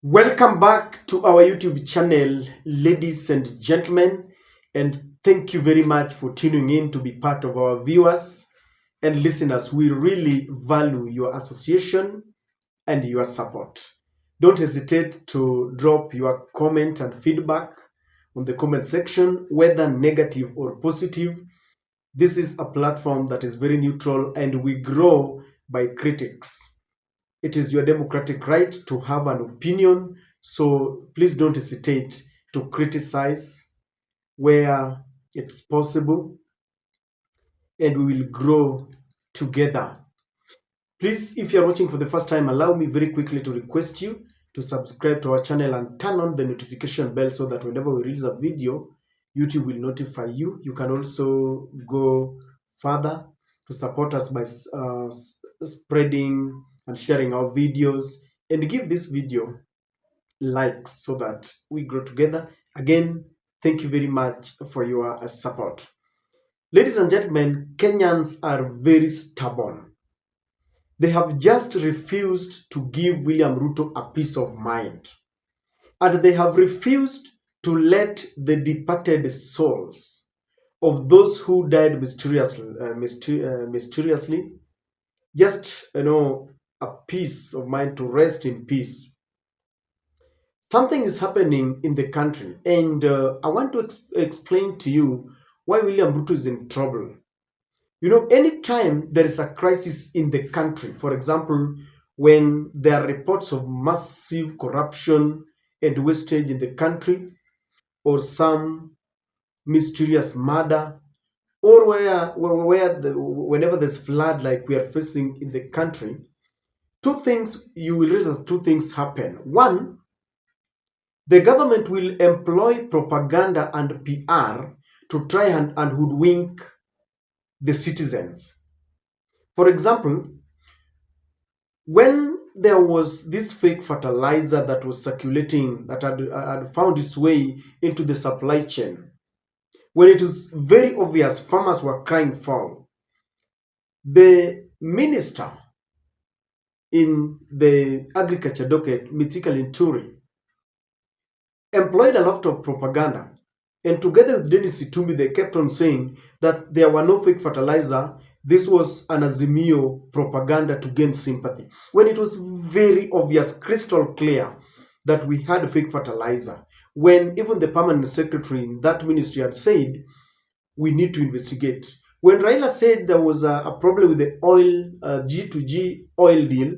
Welcome back to our YouTube channel, ladies and gentlemen, and thank you very much for tuning in to be part of our viewers and listeners. We really value your association and your support. Don't hesitate to drop your comment and feedback on the comment section, whether negative or positive. This is a platform that is very neutral and we grow by critics. It is your democratic right to have an opinion, so please don't hesitate to criticize where it's possible, and we will grow together. Please, if you're watching for the first time, allow me very quickly to request you to subscribe to our channel and turn on the notification bell so that whenever we release a video, YouTube will notify you. You can also go further to support us by spreading and sharing our videos, and give this video likes so that we grow together. Again, thank you very much for your support. Ladies and gentlemen, Kenyans are very stubborn. They have just refused to give William Ruto a peace of mind. And they have refused to let the departed souls of those who died mysteriously, just, a peace of mind to rest in peace. Something is happening in the country, and I want to explain to you why William Ruto is in trouble. Anytime there is a crisis in the country, for example, when there are reports of massive corruption and wastage in the country, or some mysterious murder, or whenever there's flood like we are facing in the country, you will realize two things happen. One, the government will employ propaganda and PR to try and hoodwink the citizens. For example, when there was this fake fertilizer that was circulating, that had found its way into the supply chain, when it was very obvious farmers were crying foul, the minister in the agriculture docket, Mithika Linturi, employed a lot of propaganda. And together with Dennis Itumbi, they kept on saying that there were no fake fertilizer. This was an Azimio propaganda to gain sympathy. When it was very obvious, crystal clear, that we had fake fertilizer. When even the permanent secretary in that ministry had said, we need to investigate. When Raila said there was a problem with the oil, G2G oil deal,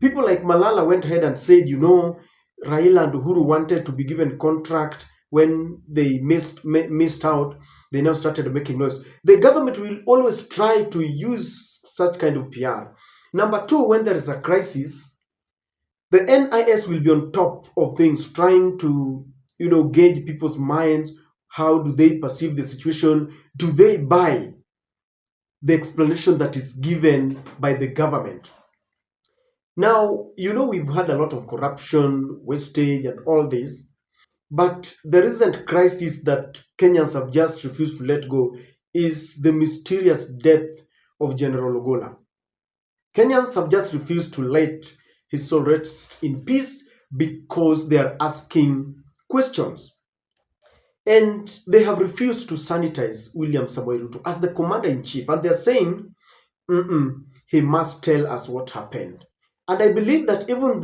people like Malala went ahead and said, Raila and Uhuru wanted to be given contract. When they missed out, they now started making noise. The government will always try to use such kind of PR. Number two, when there is a crisis, the NIS will be on top of things, trying to, gauge people's minds. How do they perceive the situation? Do they buy the explanation that is given by the government? Now, we've had a lot of corruption, wastage, and all this. But the recent crisis that Kenyans have just refused to let go is the mysterious death of General Ogolla. Kenyans have just refused to let his soul rest in peace because they are asking questions. And they have refused to sanitize William Samoei Ruto as the commander-in-chief. And they're saying, he must tell us what happened. And I believe that even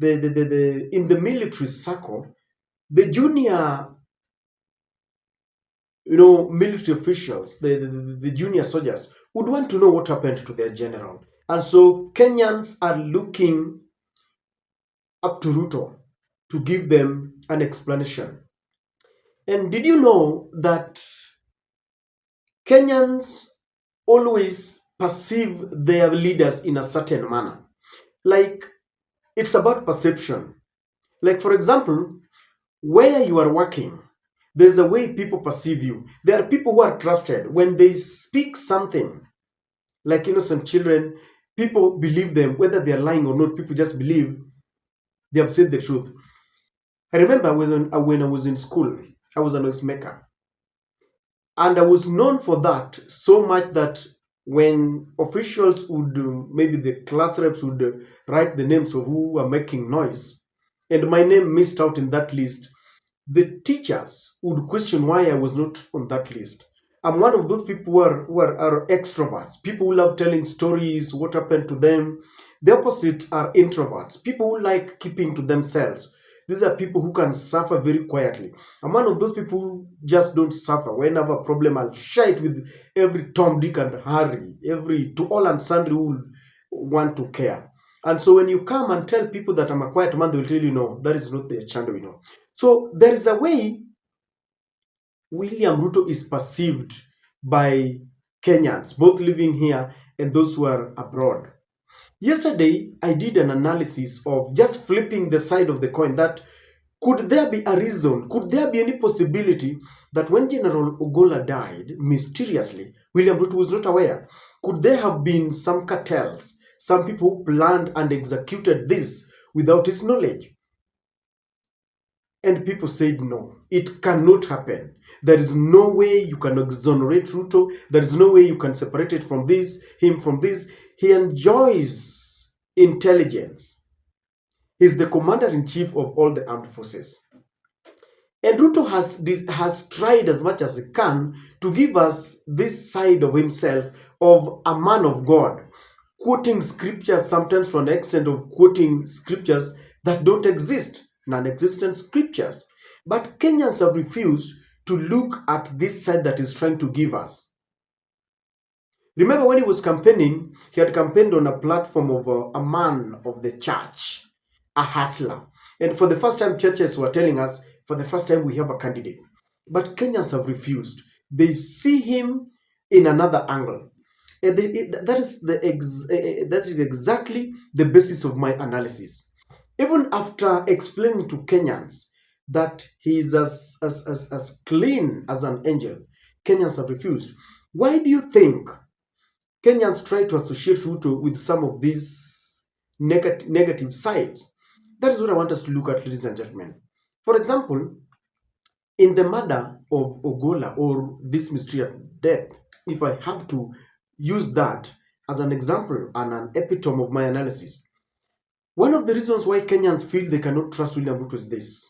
in the military circle, the junior, military officials, the junior soldiers would want to know what happened to their general. And so Kenyans are looking up to Ruto to give them an explanation. And did you know that Kenyans always perceive their leaders in a certain manner? Like, it's about perception. Like, for example, where you are working, there's a way people perceive you. There are people who are trusted. When they speak something, like innocent children, people believe them, whether they are lying or not. People just believe they have said the truth. I remember when I was in school, I was a noisemaker. And I was known for that so much that when officials would, maybe the class reps would write the names of who are making noise, and my name missed out in that list, the teachers would question why I was not on that list. I'm one of those people are extroverts, people who love telling stories, what happened to them. The opposite are introverts, people who like keeping to themselves. These are people who can suffer very quietly. I'm one of those people who just don't suffer. Whenever a problem, I'll share it with every Tom, Dick, and Harry, every to all and sundry who want to care. And so when you come and tell people that I'm a quiet man, they will tell you no, that is not the channel we know. So there is a way William Ruto is perceived by Kenyans, both living here and those who are abroad. Yesterday, I did an analysis of just flipping the side of the coin that could there be a reason, could there be any possibility that when General Ogolla died mysteriously, William Ruto was not aware? Could there have been some cartels, some people who planned and executed this without his knowledge? And people said no, it cannot happen. There is no way you can exonerate Ruto. There is no way you can separate it from this, him from this. He enjoys intelligence. He's the commander-in-chief of all the armed forces. And Ruto has tried as much as he can to give us this side of himself of a man of God, quoting scriptures sometimes to an extent of quoting scriptures that don't exist, non-existent scriptures. But Kenyans have refused to look at this side that he's trying to give us. Remember when he was campaigning, he had campaigned on a platform of a man of the church, a hustler. And for the first time, churches were telling us, for the first time, we have a candidate. But Kenyans have refused. They see him in another angle. And that is exactly the basis of my analysis. Even after explaining to Kenyans that he is as clean as an angel, Kenyans have refused. Why do you think Kenyans try to associate Ruto with some of these negative sides? That is what I want us to look at, ladies and gentlemen. For example, in the murder of Ogolla, or this mysterious death, if I have to use that as an example and an epitome of my analysis, one of the reasons why Kenyans feel they cannot trust William Ruto is this: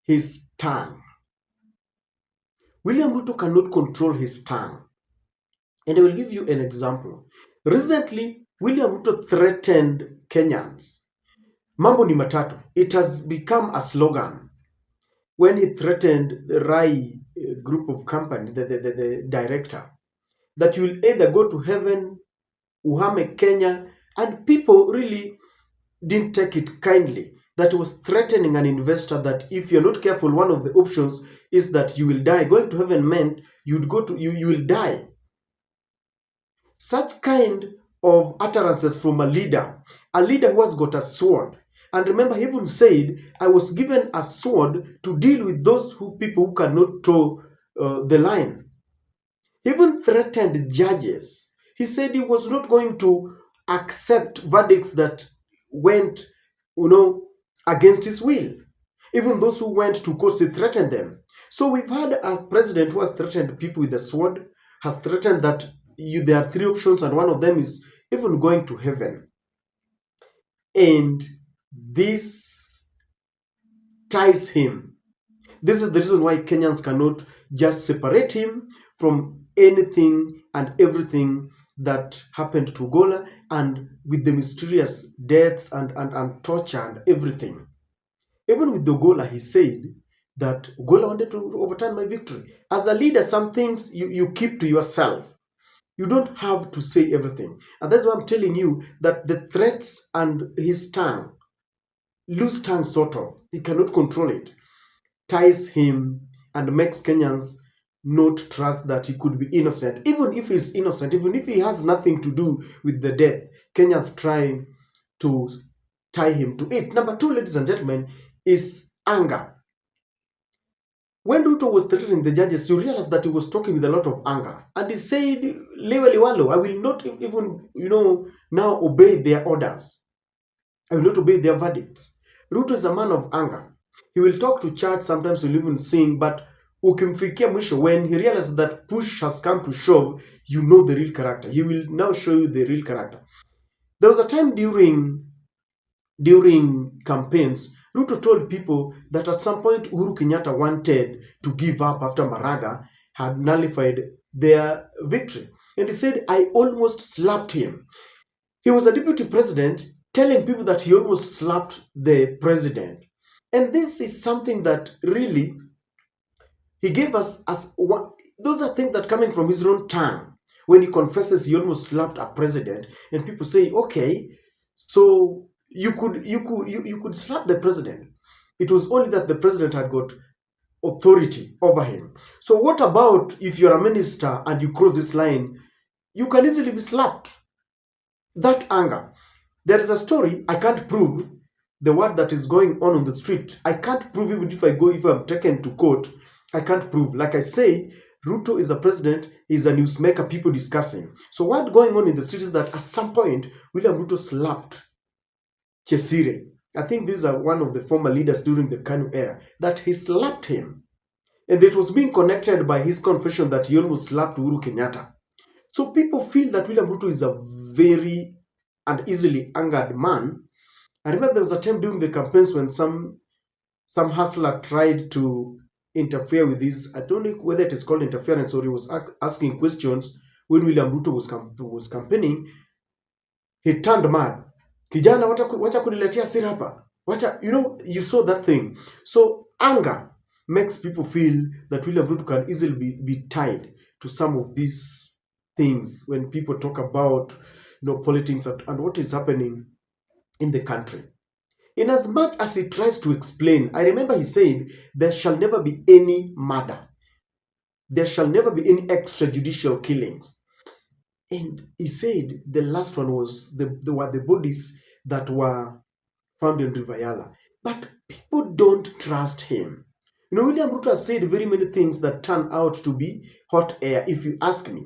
his tongue. William Ruto cannot control his tongue. And I will give you an example. Recently, William Ruto threatened Kenyans. Mambo ni matatu. It has become a slogan. When he threatened the Rai group of company, the director, that you will either go to heaven, uhame Kenya, and people really didn't take it kindly. That he was threatening an investor that if you're not careful, one of the options is that you will die. Going to heaven meant you will die. Such kind of utterances from a leader who has got a sword. And remember, he even said, I was given a sword to deal with those people who cannot toe the line. He even threatened judges. He said he was not going to accept verdicts that went, against his will. Even those who went to court, he threatened them. So we've had a president who has threatened people with a sword, has threatened that there are three options, and one of them is even going to heaven. And this ties him. This is the reason why Kenyans cannot just separate him from anything and everything that happened to Ogolla, and with the mysterious deaths and torture and everything. Even with Ogolla, he said that Ogolla wanted to overturn my victory. As a leader, some things you keep to yourself. You don't have to say everything. And that's why I'm telling you that the threats and his tongue, loose tongue sort of, he cannot control it, ties him and makes Kenyans not trust that he could be innocent. Even if he's innocent, even if he has nothing to do with the death, Kenyans try to tie him to it. Number two, ladies and gentlemen, is anger. When Ruto was threatening the judges, you realize that he was talking with a lot of anger. And he said, Lewe liwalo, I will not even, now obey their orders. I will not obey their verdicts. Ruto is a man of anger. He will talk to church, sometimes he'll even sing, but ukimfikia mwisho, when he realizes that push has come to shove, you know the real character. He will now show you the real character. There was a time during campaigns, Ruto told people that at some point Uhuru Kenyatta wanted to give up after Maraga had nullified their victory. And he said, I almost slapped him. He was a deputy president telling people that he almost slapped the president. And this is something that really he gave us as one. Those are things that coming from his own tongue. When he confesses he almost slapped a president, and people say, okay, so you could slap the president. It was only that the president had got authority over him. So what about if you're a minister and you cross this line? You can easily be slapped. That anger. There is a story I can't prove the word that is going on the street. I can't prove even if I'm taken to court. I can't prove. Like I say, Ruto is a president, he's a newsmaker, people discussing. So what going on in the street is that at some point, William Ruto slapped Chesire. I think these are one of the former leaders during the Kanu era, that he slapped him. And it was being connected by his confession that he almost slapped Uhuru Kenyatta. So people feel that William Ruto is a very and easily angered man. I remember there was a time during the campaigns when some hustler tried to interfere with this. I don't know whether it is called interference or he was asking questions when William Ruto was campaigning. He turned mad. Kijana, wacha kuniletea hasira hapa. Wacha, you saw that thing. So anger makes people feel that William Ruto can easily be tied to some of these things when people talk about politics and what is happening in the country. In as much as he tries to explain, I remember he said, there shall never be any murder. There shall never be any extrajudicial killings. And he said the last one was were the bodies that were found in River Yala. But people don't trust him. William Ruto has said very many things that turn out to be hot air, if you ask me.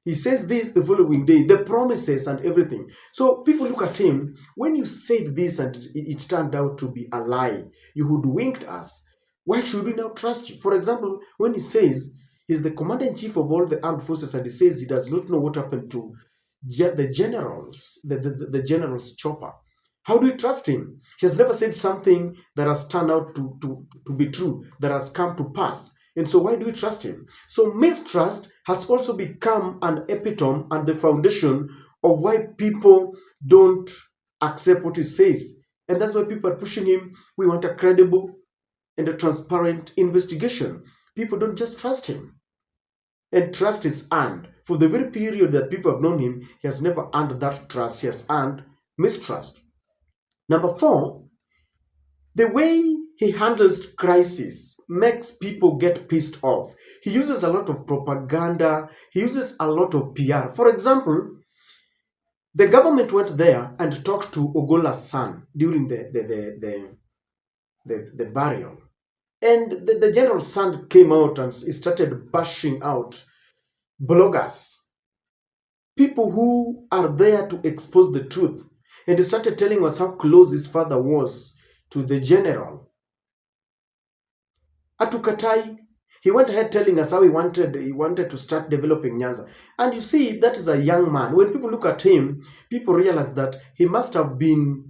He says this the following day, the promises and everything. So people look at him, when you said this and it turned out to be a lie, you hoodwinked us. Why should we now trust you? For example, when he says he's the commander-in-chief of all the armed forces and he says he does not know what happened to the generals, the general's chopper. How do we trust him? He has never said something that has turned out to be true, that has come to pass. And so why do we trust him? So mistrust has also become an epitome and the foundation of why people don't accept what he says. And that's why people are pushing him. We want a credible and a transparent investigation. People don't just trust him. And trust is earned. For the very period that people have known him, he has never earned that trust. He has earned mistrust. Number 4, the way he handles crisis makes people get pissed off. He uses a lot of propaganda. He uses a lot of PR. For example, the government went there and talked to Ogolla's son during the burial. And the general's son came out and started bashing out bloggers, people who are there to expose the truth. And he started telling us how close his father was to the general. Atukatai, he went ahead telling us how he wanted to start developing Nyanza. And you see, that is a young man. When people look at him, people realize that he must have been,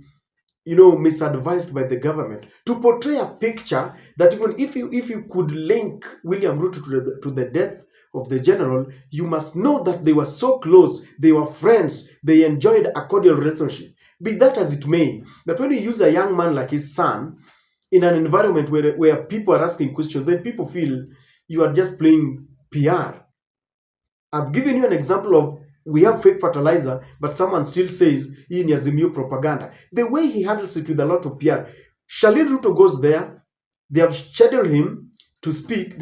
misadvised by the government to portray a picture that even if you could link William Ruto to the death of the general, you must know that they were so close, they were friends, they enjoyed a cordial relationship. Be that as it may, but when you use a young man like his son in an environment where people are asking questions, then people feel you are just playing PR. I've given you an example of we have fake fertilizer, but someone still says in Azimio propaganda. The way he handles it with a lot of PR. Charlene Ruto goes there, they have scheduled him to speak,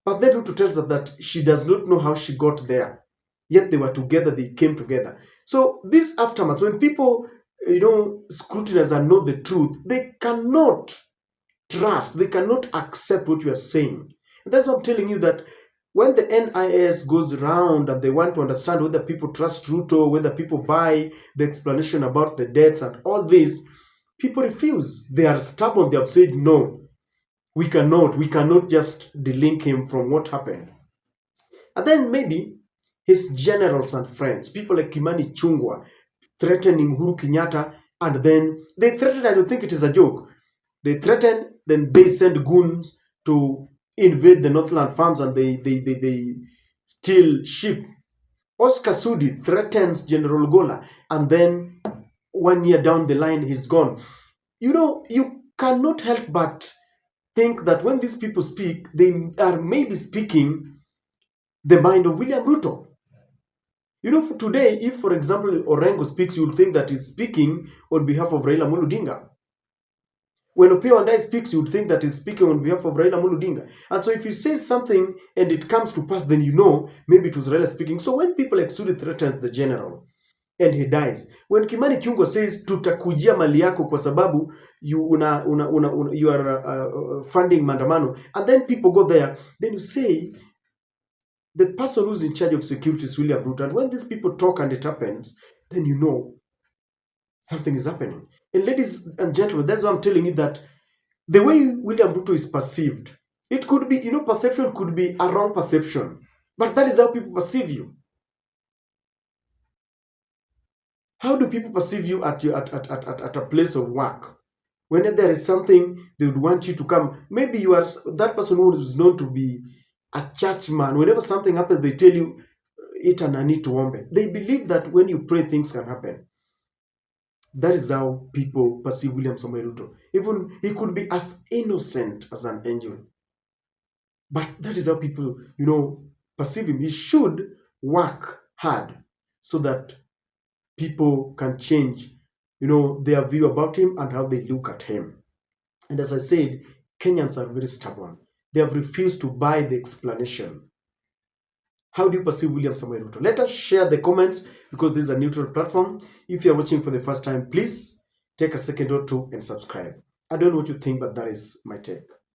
but then Ruto tells her that she does not know how she got there. Yet they were together, they came together. So this aftermath, when people, scrutinize and know the truth, they cannot trust, they cannot accept what you are saying. And that's why I'm telling you that when the NIS goes around and they want to understand whether people trust Ruto, whether people buy the explanation about the deaths and all this, people refuse. They are stubborn. They have said, no, we cannot just delink him from what happened. And then maybe his generals and friends, people like Kimani Chungwa, threatening Uhuru Kenyatta, And then they threaten, I don't think it is a joke. They threaten, then they send goons to invade the Northland farms and they steal sheep. Oscar Sudi threatens General Ogolla, and then 1 year down the line, he's gone. You cannot help but think that when these people speak, they are maybe speaking the mind of William Ruto. For today, if, for example, Orengo speaks, you'll think that he's speaking on behalf of Raila Amolo Odinga. When Opiyo Wandayi speaks, you'd think that he's speaking on behalf of Raila Amolo Odinga. And so if he says something and it comes to pass, then maybe it was Raila speaking. So when people like Sudi threatens the general and he dies, when Kimani Chungwa says tutakujia mali yako kwa sababu you are funding maandamano, and then people go there, then you say the person who's in charge of security is William Ruto. And when these people talk and it happens, then something is happening. And ladies and gentlemen, that's why I'm telling you that the way William Ruto is perceived, it could be, perception could be a wrong perception. But that is how people perceive you. How do people perceive you at a place of work? When there is something, they would want you to come. Maybe you are that person who is known to be a churchman. Whenever something happens, they tell you, ita nani tuombe. They believe that when you pray, things can happen. That is how people perceive William Samoei Ruto. Even he could be as innocent as an angel. But that is how people, perceive him. He should work hard so that people can change, their view about him and how they look at him. And as I said, Kenyans are very stubborn. They have refused to buy the explanation. How do you perceive William Samoei Ruto? Let us share the comments, because this is a neutral platform. If you are watching for the first time, please take a second or two and subscribe. I don't know what you think, but that is my take.